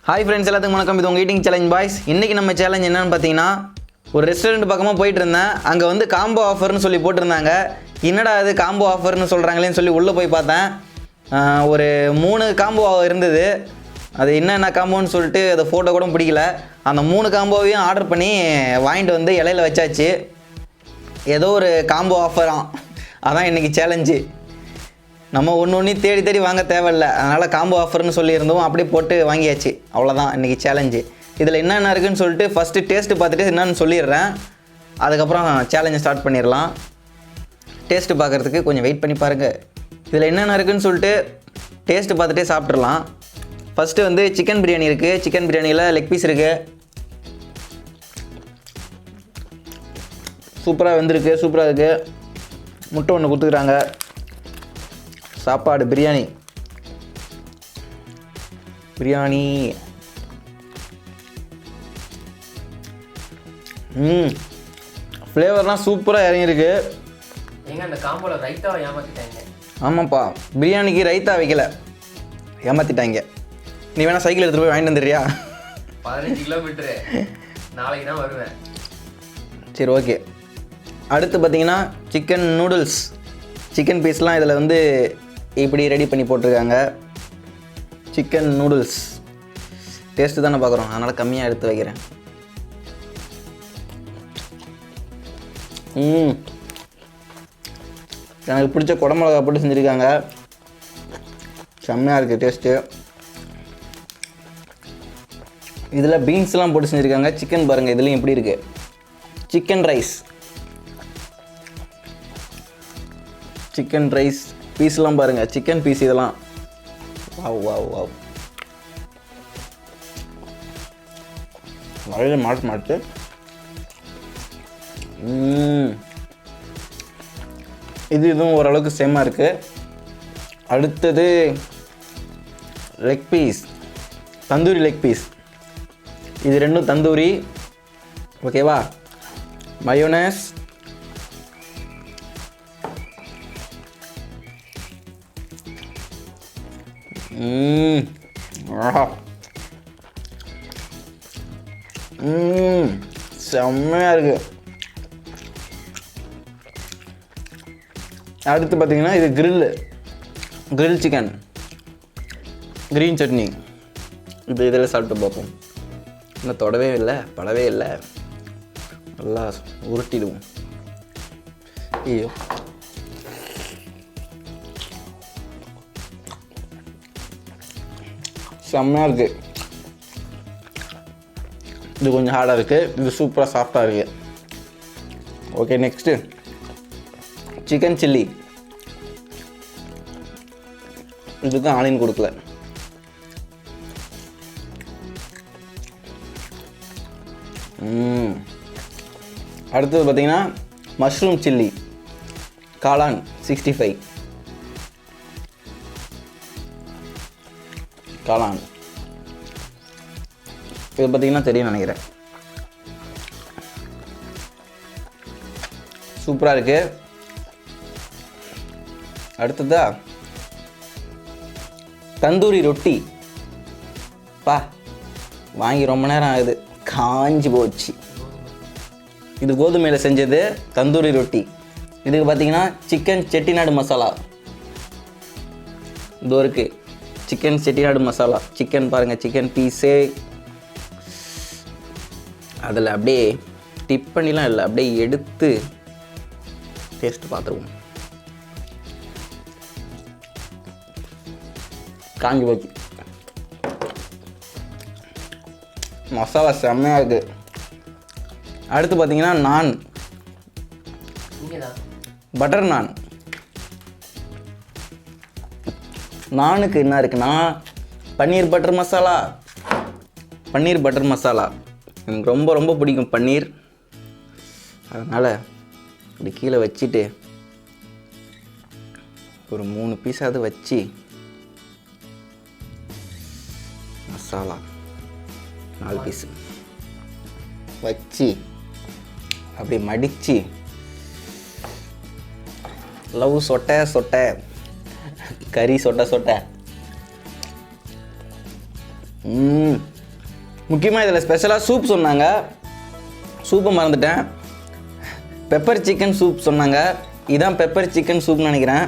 Hi friends, எல்லாத்துக்கும் வணக்கம். இது உங்கள் ஈட்டிங் சேலஞ்ச் பாய்ஸ். இன்றைக்கி நம்ம சேலஞ்ச் என்னென்னு பார்த்தீங்கன்னா, ஒரு ரெஸ்டாரண்ட் பக்கமாக போயிட்டு இருந்தேன். அங்கே வந்து காம்போ ஆஃபர்னு சொல்லி போட்டிருந்தாங்க. என்னடா அது காம்போ ஆஃபர்னு சொல்கிறாங்களேன்னு சொல்லி உள்ளே போய் பார்த்தேன். ஒரு 3 காம்போ இருந்தது. அது என்னென்ன காம்போன்னு சொல்லிட்டு அதை ஃபோட்டோ கூட பிடிக்கல. அந்த 3 காம்போவையும் ஆர்டர் பண்ணி வாங்கிட்டு வந்து இலையில வச்சாச்சு. ஏதோ ஒரு காம்போ ஆஃபராம். அதான் இன்றைக்கி சேலஞ்சு. நம்ம ஒன்று தேடி வாங்க தேவையில்லை. அதனால் காம்போ ஆஃபர்னு சொல்லியிருந்தோம், அப்படியே போட்டு வாங்கியாச்சு. அவ்வளோதான் இன்றைக்கி சேலஞ்சு. இதில் என்னென்ன இருக்குதுன்னு சொல்லிட்டு ஃபஸ்ட்டு டேஸ்ட்டு பார்த்துட்டு என்னென்னு சொல்லிடுறேன். அதுக்கப்புறம் சேலஞ்சை ஸ்டார்ட் பண்ணிடலாம். டேஸ்ட்டு பார்க்குறதுக்கு கொஞ்சம் வெயிட் பண்ணி பாருங்கள். இதில் என்னென்ன இருக்குதுன்னு சொல்லிட்டு டேஸ்ட்டு பார்த்துட்டே சாப்பிட்றலாம். ஃபஸ்ட்டு வந்து சிக்கன் பிரியாணி இருக்குது. சிக்கன் பிரியாணியில் லெக் பீஸ் இருக்குது. சூப்பராக வெந்திருக்கு, சூப்பராக இருக்குது. முட்டை ஒன்று கொடுத்துக்கிறாங்க. சாப்பாடு பிரியாணி ஃப்ளேவர்லாம் சூப்பராக இறங்கியிருக்கு. அந்த காம்போல ரைத்தாவை ஏமாத்திட்டாங்க. ஆமாப்பா, பிரியாணிக்கு ரைத்தா வைக்கல, ஏமாற்றிட்டாங்க. நீ வேணால் சைக்கிள் எடுத்துகிட்டு போய் வாங்கிட்டு வந்துடுறியா? 15 கிலோமீட்டரு, நாளைக்கு தான் வருவேன். சரி, ஓகே. அடுத்து பார்த்தீங்கன்னா சிக்கன் நூடுல்ஸ். சிக்கன் பீஸ்லாம் இதில் வந்து இப்படி ரெடி பண்ணி போட்டிருக்காங்க. சிக்கன் நூடுல்ஸ் டேஸ்ட்டு தானே பார்க்குறோம், அதனால் கம்மியாக எடுத்து வைக்கிறேன். எனக்கு பிடிச்ச குடமிளகா போட்டு செஞ்சுருக்காங்க. செம்மையாக இருக்குது டேஸ்ட்டு. இதில் பீன்ஸ்லாம் போட்டு செஞ்சுருக்காங்க. சிக்கன் பாருங்கள், இதுலேயும் எப்படி இருக்குது. சிக்கன் ரைஸ் பீஸ்லாம் பாருங்கள். சிக்கன் பீஸ் இதெல்லாம் வாவ் நிறைய மாட்டு இதுவும் ஓரளவுக்கு சேமாக இருக்குது. அடுத்தது leg piece, tandoori leg piece. இது ரெண்டும் தந்தூரி, ஓகேவா? மயோனஸ், செம்மையாக இருக்குது. அடுத்து பார்த்தீங்கன்னா இது கிரில் சிக்கன், கிரீன் சட்னி. இதில் சாப்பிட்டு பார்ப்போம். இன்னும் தொடவே இல்லை, படவே இல்லை. நல்லா உருட்டிடுவோம். ஐயோ, செம்மையாக இருக்குது. இது கொஞ்சம் ஹார்டாக இருக்குது, இது சூப்பராக சாஃப்டாக இருக்குது. Okay, next chicken chilli. இதுக்கு ஆனியன் கொடுக்கல. அடுத்தது பார்த்தீங்கன்னா மஷ்ரூம் சில்லி, காளான் 65 காளான். இது பார்த்தீங்கன்னா தெரியும் நினைக்கிறேன். சூப்பராக இருக்குது. அடுத்ததா தந்தூரி ரொட்டி. வாங்கி ரொம்ப நேரம் ஆகுது, காஞ்சி போச்சு. இது கோதுமையில் செஞ்சது தந்தூரி ரொட்டி. இதுக்கு பார்த்தீங்கன்னா சிக்கன் செட்டிநாடு மசாலா இதோ இருக்குது. சிக்கன் செட்டிநாடு மசாலா. சிக்கன் பாருங்கள், சிக்கன் பீஸே அதில் அப்படியே டிப் பண்ணிலாம் இல்லை, அப்படியே எடுத்து டேஸ்ட்டு பார்த்துருவோம். காஞ்சி போச்சு. மசாலா செம்மையாக இருக்குது. அடுத்து பார்த்தீங்கன்னா நான், பட்டர் நானுக்கு என்ன இருக்குன்னா பன்னீர் பட்டர் மசாலா. எனக்கு ரொம்ப பிடிக்கும் பன்னீர். அதனால் இப்படி கீழே வச்சுட்டு ஒரு 3 பீஸாவது வச்சு மசாலா 4 பீஸு வச்சு அப்படி மடித்து லவ் சொட்டை கறி சொட்டை முக்கியமாக இதில் ஸ்பெஷலாக சூப் சொன்னாங்க, சூப்பை மறந்துட்டேன். பெப்பர் சிக்கன் சூப் சொன்னாங்க, இதுதான் பெப்பர் சிக்கன் சூப்னு நினைக்கிறேன்.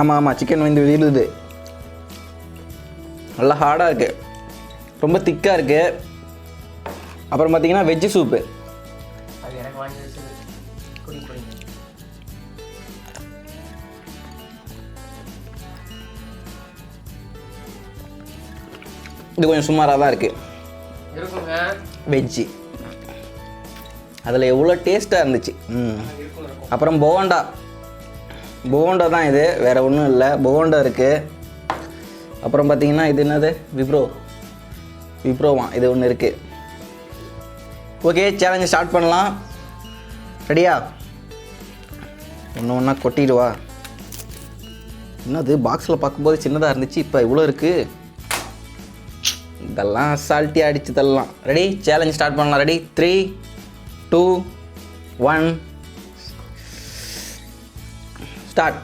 ஆமாம் சிக்கன் வந்து விழுது, நல்லா ஹார்டாக இருக்குது, ரொம்ப திக்காக இருக்குது. அப்புறம் பார்த்தீங்கன்னா வெஜ்ஜு சூப்பு. அது எனக்கு வாங்கி வச்சு குடிங்க. இது கொஞ்சம் சுமாராக தான் இருக்குது இருக்குங்க வெஜ்ஜு. அதில் எவ்வளோ டேஸ்ட்டாக இருந்துச்சு. அப்புறம் போண்டா தான் இது, வேறு ஒன்றும் இல்லை. போண்டா இருக்குது. அப்புறம் பார்த்தீங்கன்னா இது என்னது, விப்ரோவா இது ஒன்று இருக்குது. ஓகே, சேலஞ்சு ஸ்டார்ட் பண்ணலாம். ரெடியா? ஒன்றா கொட்டிடுவா. என்னது பாக்ஸில் பார்க்கும்போது சின்னதாக இருந்துச்சு, இப்போ இவ்வளோ இருக்குது. இதெல்லாம் அசால்ட்டியாக அடித்து தள்ளலாம். ரெடி? சேலஞ்ச் ஸ்டார்ட் பண்ணலாம். ரெடி? 3, 2, 1 ஸ்டார்ட்.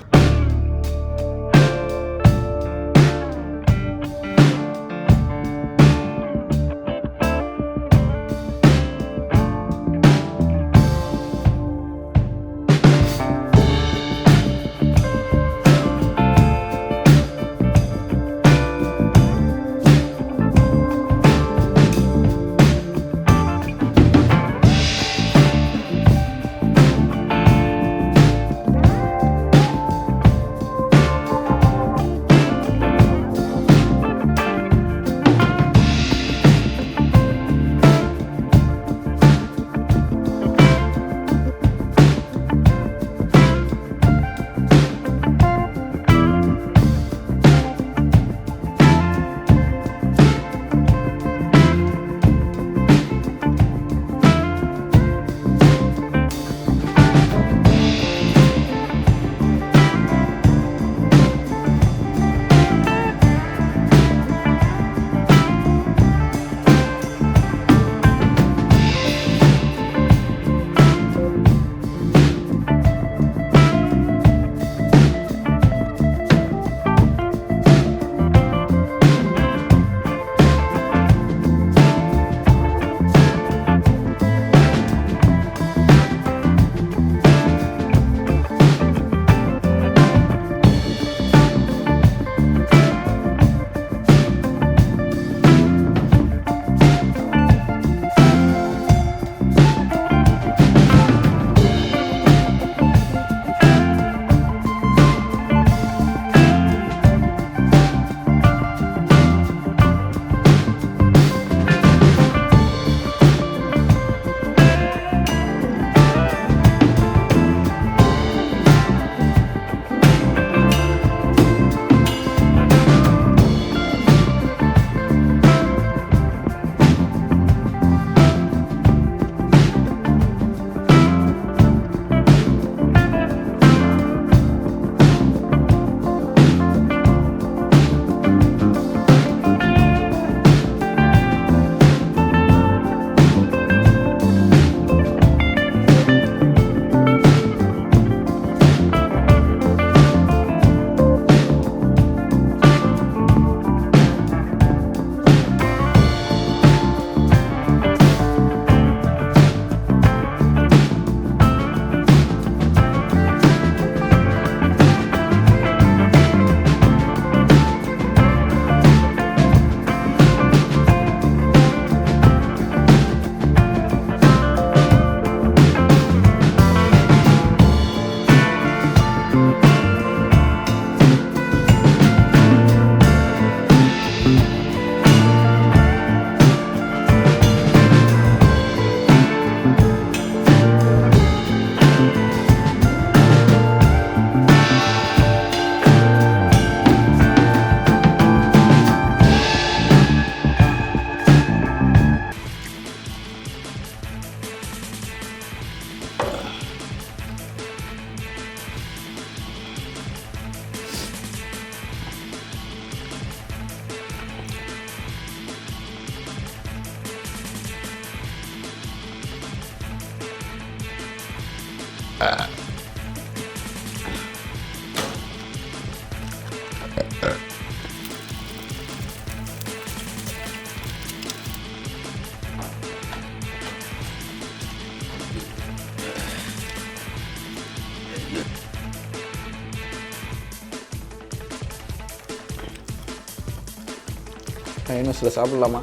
மைனஸில் சாப்பிட்லாமா?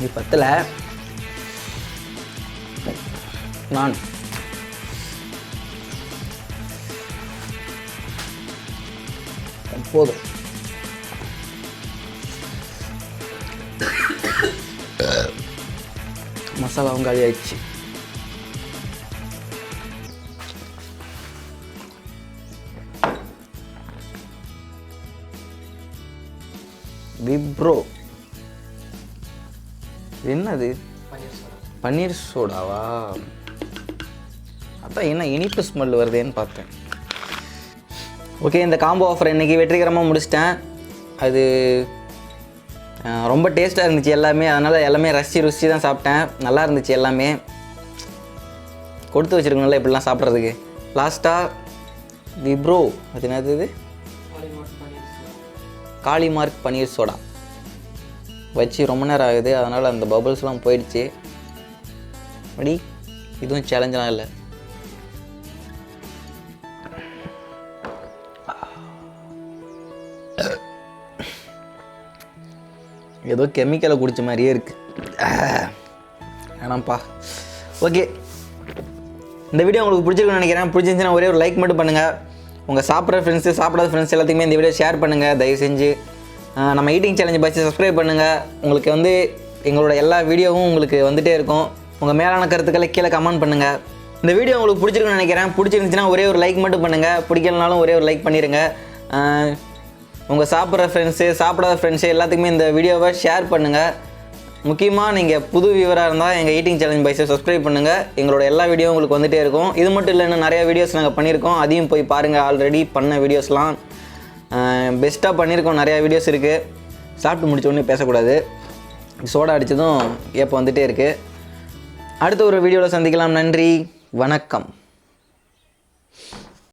இது பத்தில் நான் போதும். மசாலாவும் காலி ஆயிடுச்சு. விப்ரோ என்னது? பன்னீர் சோடாவா? அதான் என்ன இனிப்பு ஸ்மெல் வருதேன்னு பார்த்தேன். ஓகே, இந்த காம்போ ஆஃபர் இன்றைக்கி வெற்றிகரமாக முடிச்சிட்டேன். அது ரொம்ப டேஸ்ட்டாக இருந்துச்சு எல்லாமே. அதனால் எல்லாமே ருசி தான் சாப்பிட்டேன். நல்லா இருந்துச்சு எல்லாமே. கொடுத்து வச்சுருக்கணும்ல இப்படிலாம் சாப்பிட்றதுக்கு. லாஸ்ட்டாக விப்ரோ அது என்னது? இது காளிமார்க் பன்னீர் சோடா வச்சு ரொம்ப நேரம் ஆகுது. அதனால் அந்த பபுள்ஸ்லாம் போயிடுச்சு. அப்படி இதுவும் சேலஞ்செலாம் இல்லை. ஏதோ கெமிக்கலை குடித்த மாதிரியே இருக்குது. வேணாம்ப்பா. ஓகே, இந்த வீடியோ உங்களுக்கு பிடிச்சிருக்குன்னு நினைக்கிறேன். பிடிச்சிருந்துச்சுன்னா ஒரே ஒரு லைக் மட்டும் பண்ணுங்கள். உங்கள் சாப்பிட்ற ஃப்ரெண்ட்ஸு சாப்பிடாத ஃப்ரெண்ட்ஸ் எல்லாத்துக்குமே இந்த வீடியோ ஷேர் பண்ணுங்கள் தயவு செஞ்சு. நம்ம ஈட்டிங் சேலஞ்ச் பாய்ச்சி சப்ஸ்கிரைப் பண்ணுங்கள். உங்களுக்கு வந்து எங்களோட எல்லா வீடியோவும் உங்களுக்கு வந்துகிட்டே இருக்கும். உங்கள் மேலான கருத்துக்களை கீழே கமெண்ட் பண்ணுங்கள். இந்த வீடியோ உங்களுக்கு பிடிச்சிருக்குன்னு நினைக்கிறேன். பிடிச்சிருந்துச்சுன்னா ஒரே ஒரு லைக் மட்டும் பண்ணுங்கள். பிடிக்கலனாலும் ஒரே ஒரு லைக் பண்ணிடுங்க. உங்கள் சாப்பிட்ற ஃப்ரெண்ட்ஸு சாப்பிடாத ஃப்ரெண்ட்ஸு எல்லாத்துக்குமே இந்த வீடியோவை ஷேர் பண்ணுங்கள். முக்கியமாக நீங்கள் புது வியூவராக இருந்தால் எங்கள் ஈட்டிங் சேலஞ்ச் பாய்ஸை சப்ஸ்கிரைப் பண்ணுங்கள். எங்களோட எல்லா வீடியோவும் உங்களுக்கு வந்துகிட்டே இருக்கும். இது மட்டும் இல்லை, இன்னும் நிறையா வீடியோஸ் நாங்கள் பண்ணியிருக்கோம். அதையும் போய் பாருங்கள். ஆல்ரெடி பண்ண வீடியோஸ்லாம் பெஸ்ட்டாக பண்ணியிருக்கோம். நிறையா வீடியோஸ் இருக்குது. சாப்பிட்டு முடிச்ச உடனே பேசக்கூடாது. சோடா அடித்ததும் ஏப்போ வந்துகிட்டே இருக்குது. அடுத்த ஒரு வீடியோவில் சந்திக்கலாம். நன்றி, வணக்கம்.